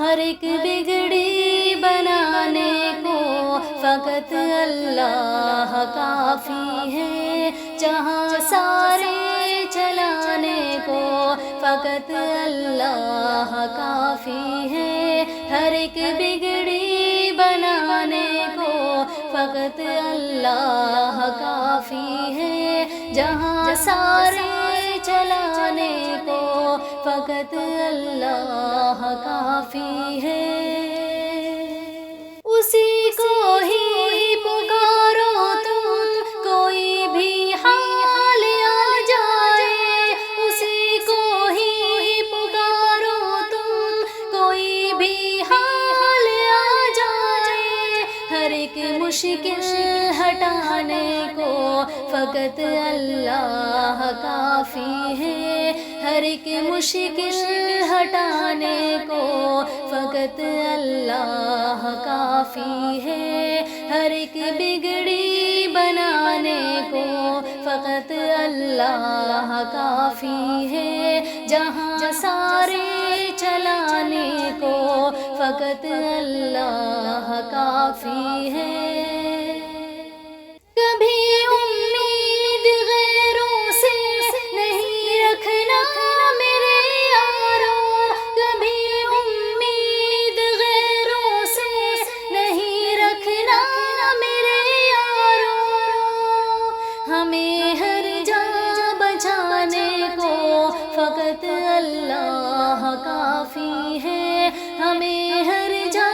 ہر ایک بگڑی بنانے کو فقط اللہ کافی ہے، جہاں سارے چلانے کو فقط اللہ کافی ہے، ہر ایک بگڑی بنانے کو فقط اللہ کافی ہے، جہاں سارے چلانے کو فقط اللہ کافی ہے۔ اسی کو ہی پکارو تم کوئی بھی حال آ جائے، اسی کو ہی پکارو تم کوئی بھی حال آ جائے، ہر ایک مشکل ہٹانے کو فقط اللہ کافی ہے، ہر ایک مشکل ہٹانے کو فقط اللہ کافی ہے، ہر ایک بگڑی بنانے کو فقط اللہ کافی ہے، جہاں سارے چلانے کو فقط اللہ کافی ہے۔ کبھی امید غیروں سے نہیں رکھنا میرے یارو، کبھی امید غیروں سے نہیں رکھنا میرے یارو، ہمیں ہر جا بچانے کو فقط اللہ کافی ہے، ہمیں ہر جا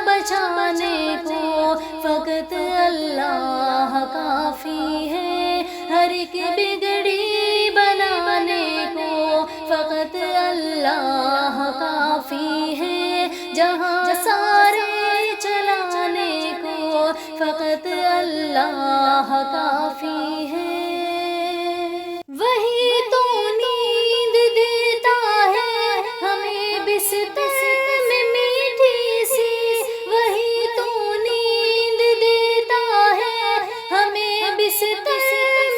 بچانے کو فقط اللہ کافی ہے، ہر ایک بگڑی بنانے کو فقط اللہ کافی ہے، جہاں سارے چلانے کو فقط اللہ کافی ہے۔ وہی تو نیند دیتا ہے ہمیں بستر میں میٹھی سی، وہی تو نیند دیتا ہے ہمیں بستر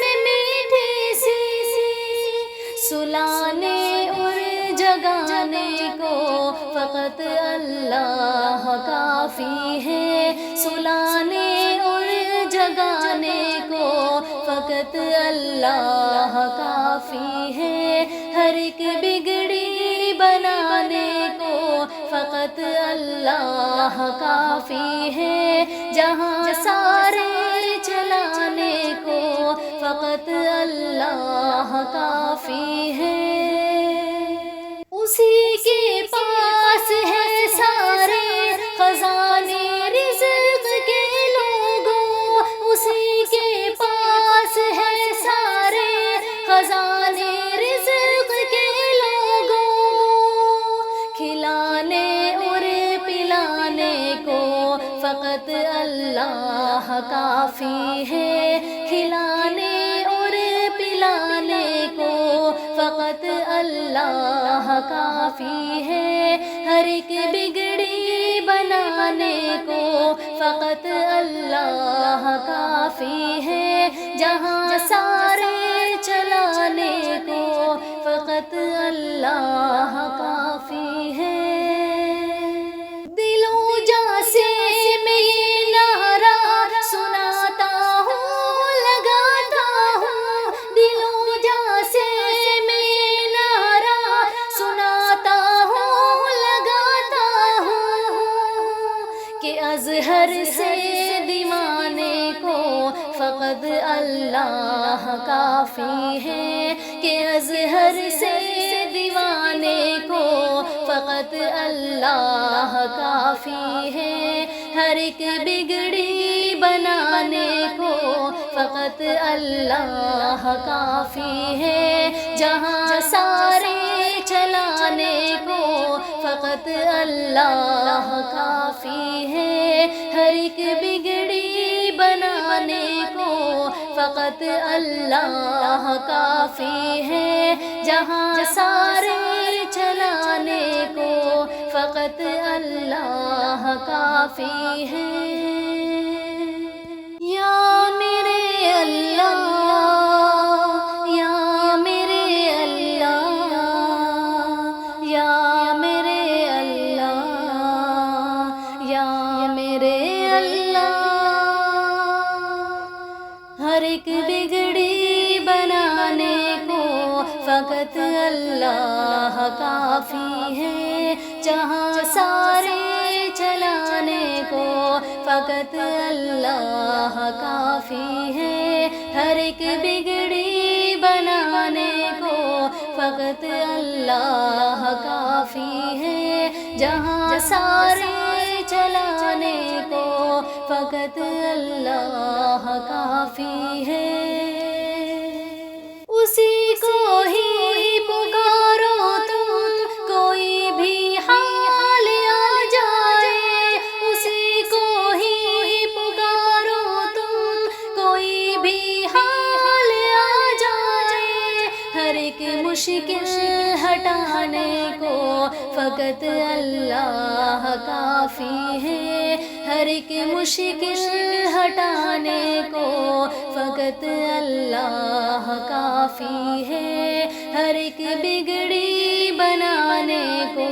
میں میٹھی سی، سلانے اور جگانے کو فقط اللہ کافی ہے، سلانے اور جگانے کو فقط اللہ کافی ہے، ہر ایک بگڑی بنانے کو فقط اللہ کافی ہے، جہاں سارے چلانے کو فقط اللہ کافی ہے۔ اسی کے پاس ہے سارے خزانے رزق کے لوگوں، اسی کے پاس ہے سارے خزانے رزق کے لوگوں، کھلانے اور پلانے کو فقط اللہ کافی ہے، کھلانے اور پلانے کو فقط اللہ کافی ہے، ہر ایک بگڑی بنانے کو فقط اللہ کافی ہے، جہاں سارے چلانے کو فقط اللہ کافی ہے۔ دلوں جاں سے میں یہ نعرہ سناتا ہوں لگاتا ہوں، دلوں جاں سے میں یہ نعرہ سناتا ہوں لگاتا ہوں، کہ اظہر سے دیوانے کو فقط اللہ کافی ہے، کہ اظہر سے دیوانے کو فقط اللہ کافی ہے، ہر ایک بگڑی بنانے کو فقط اللہ کافی ہے، جہاں سارے چلانے کو فقط اللہ کافی ہے، ہر ایک بگڑی بنانے کو فقط اللہ کافی ہے، جہاں سارے چلانے کو فقط اللہ کافی ہے۔ یا میرے اللہ، یا میرے اللہ، یا میرے اللہ، اللہ کافی ہے، جہاں سارے چلانے کو فقط اللہ کافی ہے، ہر ایک بگڑی بنانے کو فقط اللہ کافی ہے، جہاں سارے چلانے کو فقط اللہ کافی ہے۔ اسی کو ہی پکارو تم، کوئی بھی حال آ جائے، اسی کو ہی پکارو تم، کوئی بھی حال آ جائے، ہر ایک مشکل ہٹانے کو فقط اللہ کافی ہے، ہر ایک مشکل ہٹانے کو فقط اللہ کافی ہے، ہر ایک بگڑی بنانے کو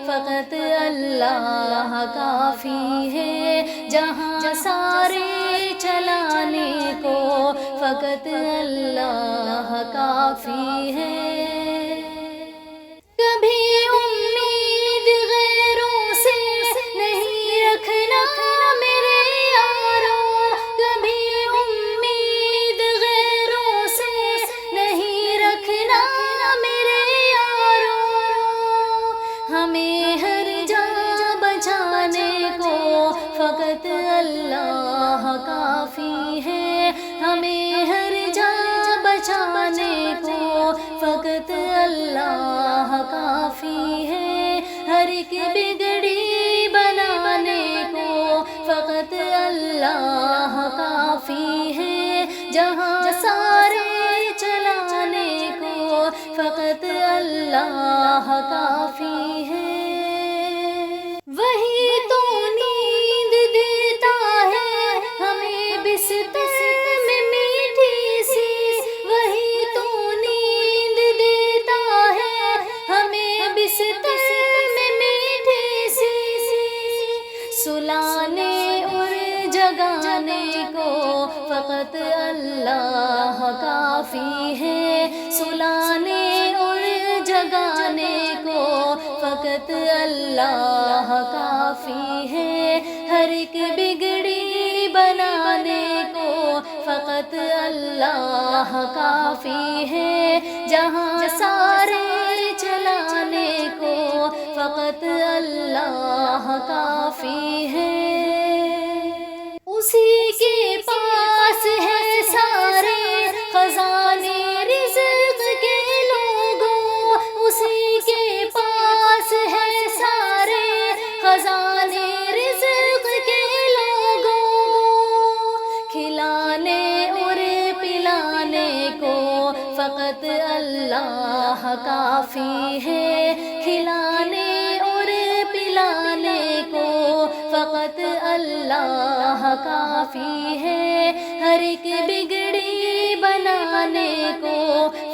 فقط اللہ کافی ہے، جہاں سارے چلانے کو فقط اللہ کافی ہے۔ کبھی امید غیروں سے نہیں رکھنا میرے یارو، کبھی امید غیروں سے نہیں رکھنا میرے یارو، ہمیں ہر جا بچانے کو فقط اللہ کافی ہے، ہمیں ہر جا بچانے کو فقط اللہ کافی ہے، ہر ایک بگڑی بنانے کو فقط اللہ کافی ہے، جہاں سارے چلانے کو فقط اللہ کافی ہے۔ وہی تو نیند دیتا ہے ہمیں بستر میں میٹھی سی، وہی تو نیند دیتا ہے ہمیں بستر میں میٹھی سی، سلانے اور جگانے کو فقط اللہ کافی ہے، سلانے اور جگانے کو فقط اللہ کافی ہے، ہر ایک بگڑی بنانے کو فقط اللہ کافی ہے، جہاں سارے چلانے کو فقط اللہ کافی ہے۔ اسی کے پاس ہے سارے خزانے رزق کے لوگوں، اسی کے پاس ہے سارے خزانے رزق کے لوگوں، کھلانے اور پلانے کو فقط اللہ کافی ہے، کھلانے اور پلانے کو فقط اللہ کافی ہے، ہر ایک بگڑی بنانے کو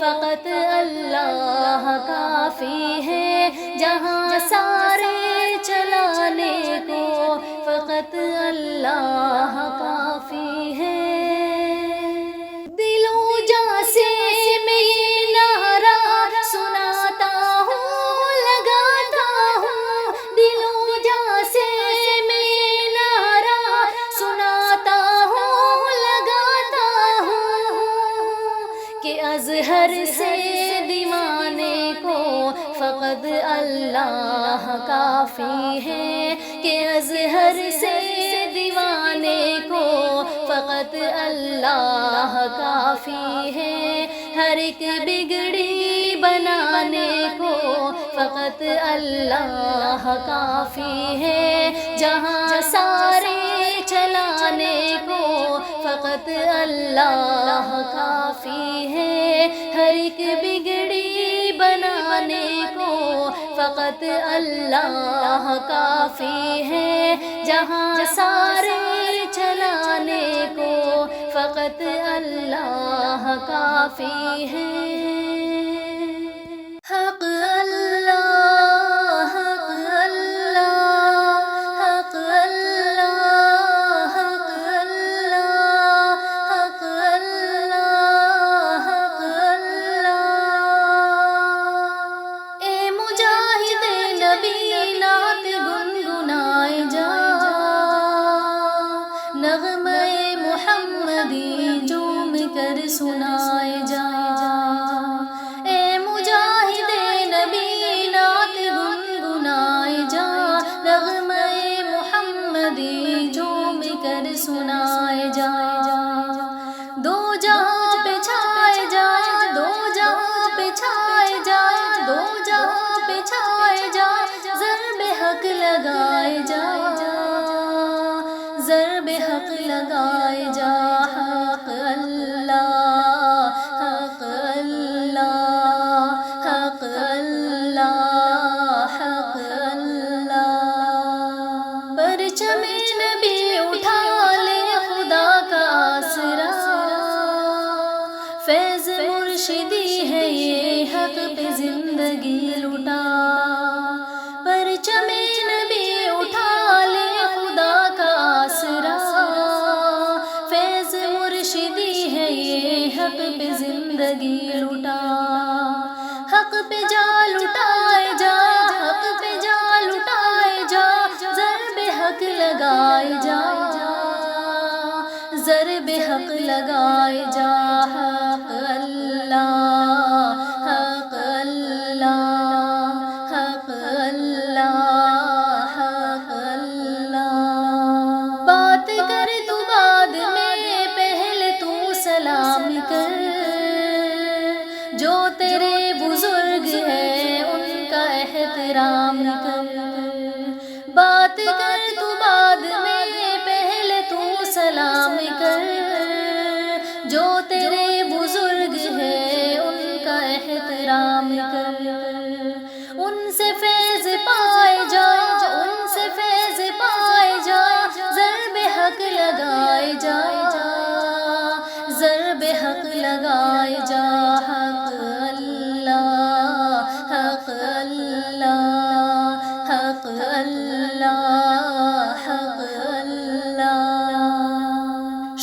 فقط اللہ کافی ہے، جہاں سارے چلانے کو فقط اللہ کافی ہے۔ دلوں جاں سے میں یہ نعرہ سناتا ہوں، لگاتا ہوں، دلوں جاں سے میں یہ نعرہ سناتا ہوں، لگاتا ہوں، کہ اظہر سے دیوانے کو فقط اللہ کافی ہے، کہ اظہر سے دیوانے کو فقط اللہ کافی ہے، ہر ایک بگڑی بنانے کو فقط اللہ کافی ہے، جہاں سارے چلانے کو فقط اللہ کافی ہے، ہر ایک بگڑی بنانے کو فقط اللہ کافی ہے، جہاں سارے چلانے کو فقط اللہ کافی ہے۔ حق اللہ، حق اللہ، حق اللہ، حق اللہ، حق اللہ، حق اللہ۔ حق لگائے جا، حق اللہ، حق اللہ، حق اللہ، حق اللہ۔ پرچم نبی اٹھا لے خدا کا آسرا، فیض مرشدی ہے یہ حق پہ زندگی لٹا۔ پرچم نبی اٹھا لے خدا کا آسرا، فیض مرشدی ہے یہ حق پہ زندگی لٹا۔ حق پہ جا لٹائے جا، حق پہ جا لٹائے جا، ضرب حق لگائے جا، ضرب حق لگائے جا، حق اللہ، حق اللہ، حق اللہ، حق اللہ۔ بات کر تو بعد میں، پہلے تو سلام کر، جو تیرے بزرگ ہیں ان کا احترام کر۔ بات کر تو بعد میں، پہلے تو سلام کر، جو تیرے بزرگ ہیں ان کا احترام کر۔ ان سے فیض پائے جا، ان سے فیض پائے جا، ضرب حق لگائے جا، ضرب حق لگائے جا، حق اللہ، حق اللہ، حق اللہ، حق اللہ۔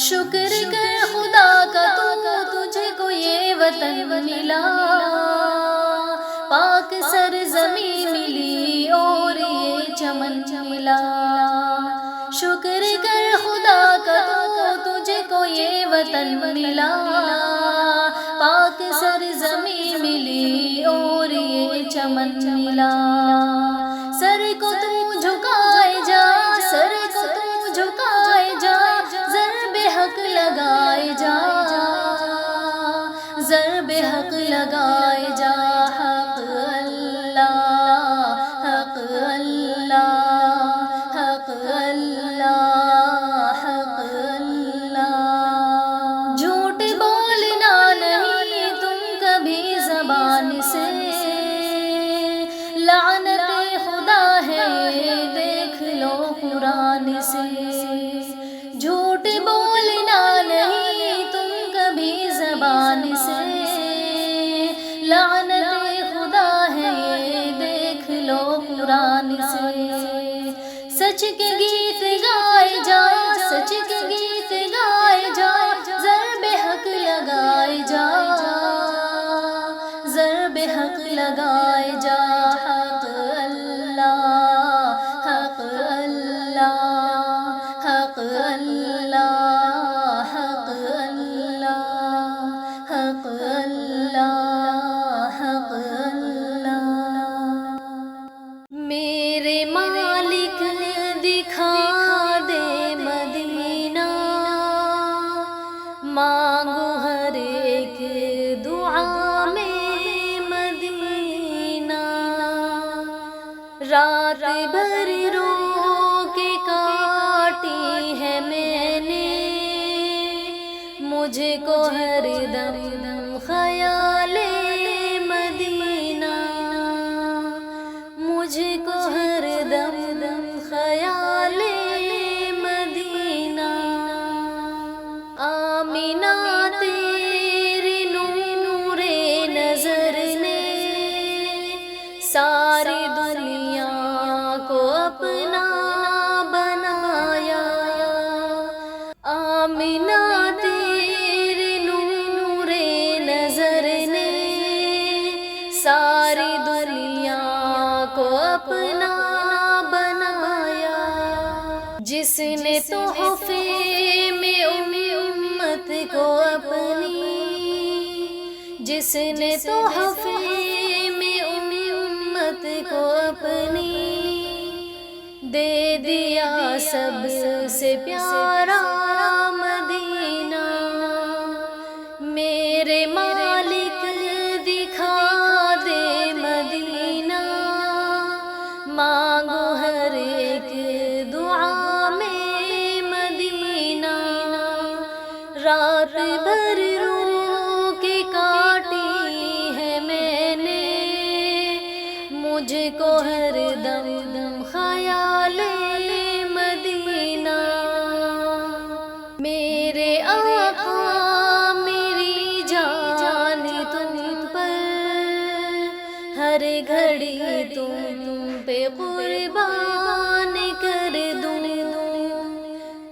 شکر کر خدا کا تو تجھے کو یہ وطن ملا، پاک سرزمین ملی اور یہ چمن ملا۔ شکر کر خدا کا تو تجھے کو یہ وطن ملا، پاک سرزمین ملی اور یہ چمن ملا۔ سر کو تو جھکائے جا، سر کو تو جھکائے جا، ضرب حق لگائے جا، ضرب حق لگائے جا، حق اللہ، حق اللہ، حق اللہ، حق اللہ۔ جھوٹ بولنا نہیں تم کبھی زبان سے، لعنت خدا ہے دیکھ لو قرآن سے۔ جھوٹ بولنا نہیں تم کبھی زبان سے، لعنت خدا ہے دیکھ لو قرآن سے۔ سچ کے گیت گائے جا، سچ کے گیت گائے جا، ضرب حق لگائے جا، ضرب حق لگائے جا، حق اللہ، حق اللہ، حق اللہ، حق اللہ، حق اللہ، حق اللہ۔ میرے مالک دکھا دے مدینہ، مانگو ہر ایک دعا میں مدینہ۔ رات بھر رو کے کاٹی ہے میں نے، مجھ کو ہر دم خیال مدینہ، مجھ کو ہر دم خیال مدینہ۔ آمینہ تیرے نور نظر نے ساری دنیا کو اپنا بنایا۔ آمینہ تیرے نور نظر نے ساری دنیا کو اپنا بنایا۔ جس نے تحفے میں امت کو اپنی، جس نے تحفے میں امت کو اپنی دے دیا سب سے پیارا مدینہ۔ میرے مالک دکھا دے مدینہ، مانگو ہر ایک دعا میں مدینہ۔ دم خیال مدینہ، میرے آقا میری جان تم پر، ہر گھڑی تم پہ قربان کر دوں،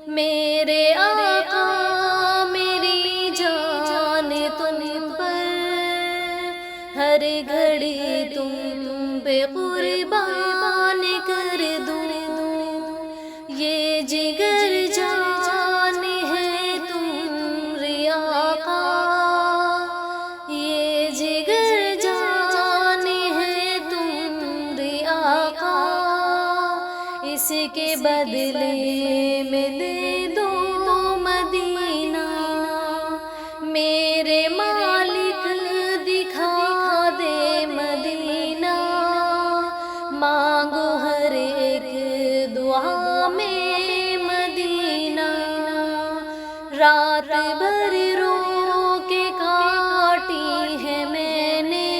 میرے آقا میری جان تم پر، ہر گھڑی تم پہ قربان کر دوں، یہ جگر جان ہے تمہارے آقا، یہ جگر جان ہے تمہارے آقا، اس کے بدلے میں دے دو مدینہ، میرے مالک دکھا دے مدینہ، مانگو ہر ایک دعا میں مدینہ، رات بھر رو کے کاٹی ہے میں نے،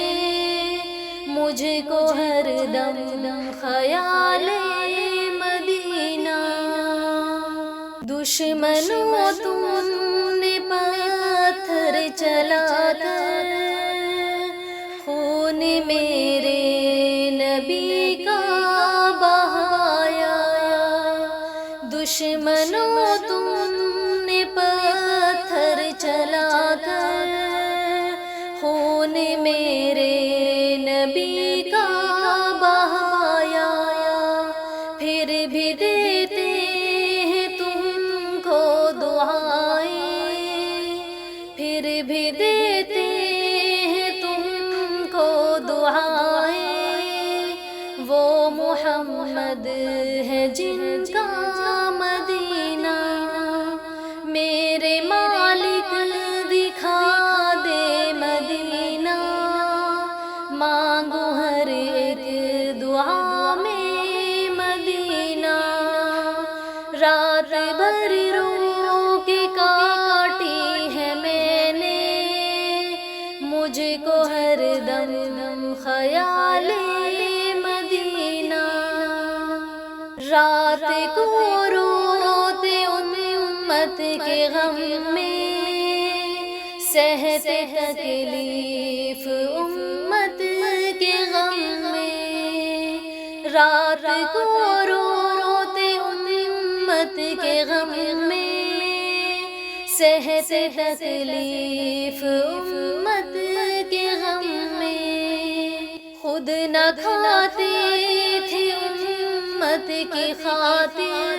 مجھ کو ہر دم خیال مدینہ، دشمنوں تم نے پتھر چلا کر خون میرے نبی کا بہایا، دشمنوں تم نے پتھر چلا کر خون میرے نبی کا بہایا، پھر بھی دیتے ہیں تم کو دعائیں، پھر بھی دیتے ہیں تم کو دعائیں، وہ محمد ہے جن کا مدینہ، میرے مالک دکھا دے مدینہ، مانگو ہر ایک دعا میں مدینہ، رات بھر رو کے کاٹی ہے میں نے، مجھ کو ہر دم خیال مدینہ، رات کو روتے امت کے غم میں، سہتے تکلیف امت کے غم میں، رات کو روتے امت کے غم میں، سہتے تکلیف امت کے غم میں، خود نہ کھاتے تھے امت کی خاطر،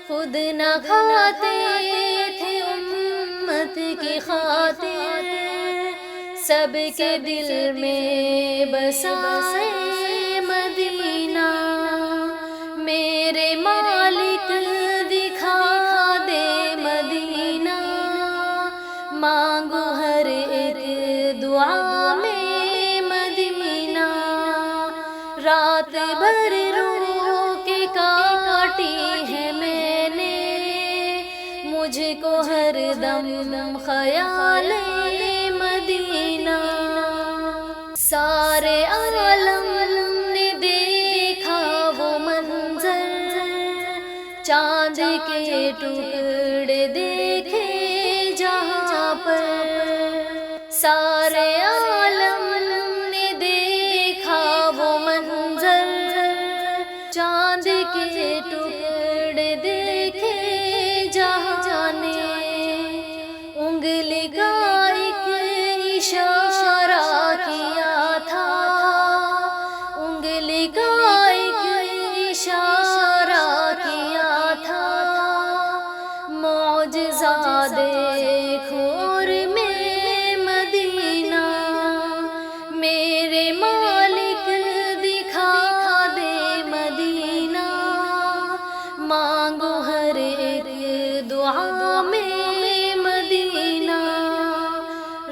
خود نہ کھاتے تھے امت کی خاطر، سب کے دل میں بسائے مدینہ، میرے مالک دکھا دے مدینہ، مانگو ہر ایک دعا میں مدینہ، رات بھر رو کے کاٹی ہے میں نے، مجھ کو ہر دم خیال مدینہ، سارے عالم نے دیکھا وہ منظر، چاند کے ٹکڑے دیکھے جہاں پر، سارے عالم نے دیکھا وہ منظر، چاند کے ٹکڑے دیکھے جہاں نے، انگلی کا ایک اشارہ کیا تھا، انگلی کا ایک اشارہ کیا تھا، معجزہ دیکھو اور میں مدینہ، میرے مالک دکھا دے مدینہ، مانگو ہر ایک دعا میں مدینہ،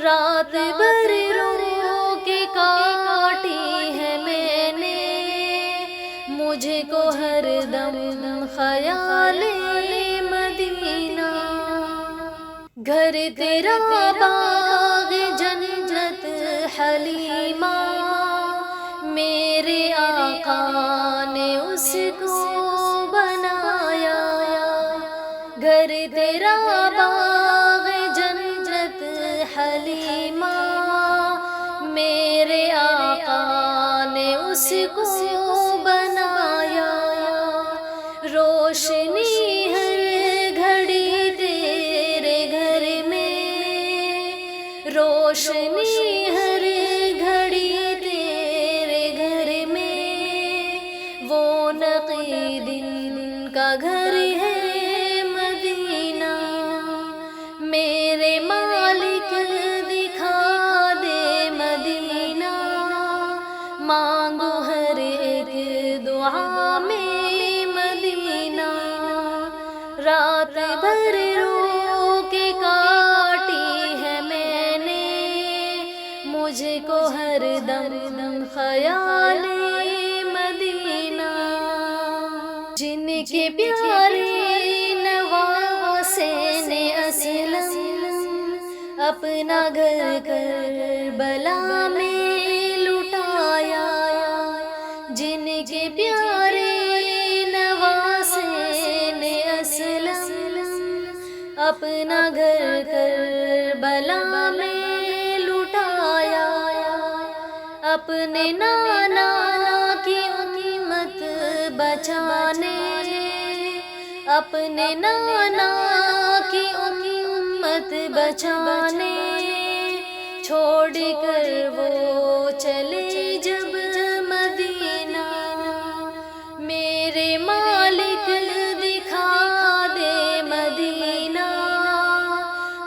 رات بھر رو کے کاٹی ہے میں نے، مجھ کو ہر دم خیال مدینہ، گھر تیرا باغ جنت حلیمہ، میرے آقا نے اس کو بنایا، گھر تیرا باغ جنت حلیمہ، میرے آقا نے اس کو بنایا، روشنی ہر گھڑی تیرے گھر میں، روشنی ہر گھڑی تیرے گھر میں، وہ نقی دل کا گھر ہے مدینہ، میرے مالک دکھا دے مدینہ، مانگو ہر ایک دعا میں مدینہ، رات بھر رو کے کاٹی ہے میں نے، مجھ کو ہر دم خیال مدینہ، جن کے پیارے نواسے نے اسلم اپنا گھر کربلا میں لٹایا، جن کے پیارے نواسے نے اسلم اپنا گھر کربلا میں لٹایا، اپنے نانا کی امت بچانے، اپنے نانا کی امت بچانے، چھوڑ کر وہ چلے جب مدینہ، میرے مالک دکھا دے مدینہ،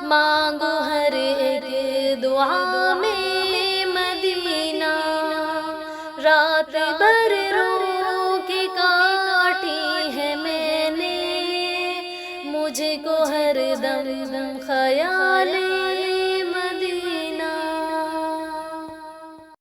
مانگو ہر ایک دعا میں مدینہ، رات بھر رو کے کاٹی ہے میں نے، مجھ کو ہر دم خیال